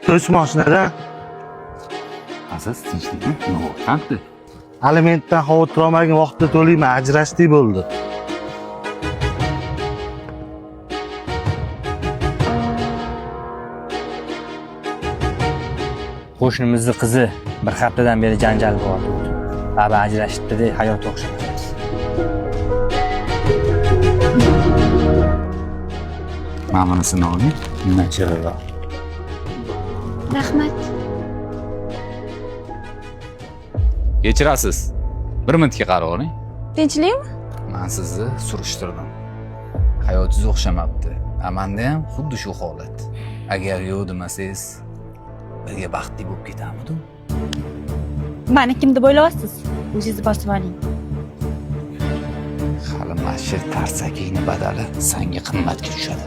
To'y mashinada Aziz tinchlikmi? Nima bo'ldi? alimentdan xavotir olmagin, vaqtida to'layman, ajrashdik bo'ldi. Qo'shnimizning qizi bir haftadan beri janjal bo'lyapti. Baba ajrashibdi-da, hayot o'xshamaydi. Mana bunisini oling. Nacharroq. Rahmat. Kechirasiz. Bir minutga qarab oling. Tinchlikmi? Men sizni surishtirdim. Hayotingiz o'xshamabdi. Amanda ham xuddi shu holat. Agar yo'q demasangiz, birga baxtli bo'lib ketamidi. Mani kim deb o'ylayapsiz? O'zingiz bosib oling. Hali mashhur tarsakning badali senga qimmatga tushadi.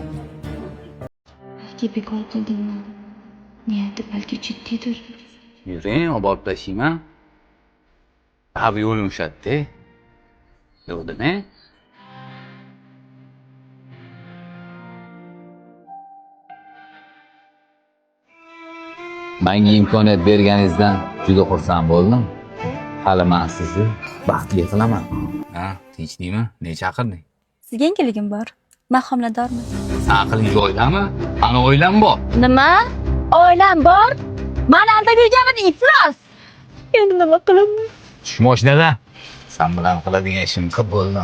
Balki bekor qildingmi? Niyati balki jiddiydir. Yuring, olib tashlayman. Abi yo'l yumshatdi. Yo'q dema. Menga imkoniyat berganingizdan juda xursand bo'ldim. Hali men sizni baxtli qilaman. Ha, tinchlikmi? Ne chaqirding? Sizga yangiligim bor. Men homiladorman. Sen aqling joyidami? Ana oilam bor. Nima? Oilam bor? Mani aldab yurganmidi, iflos. Endi nima qilaman? Tush mashinada. Sen bilan qiladigan ishim ko'p bo'ldi.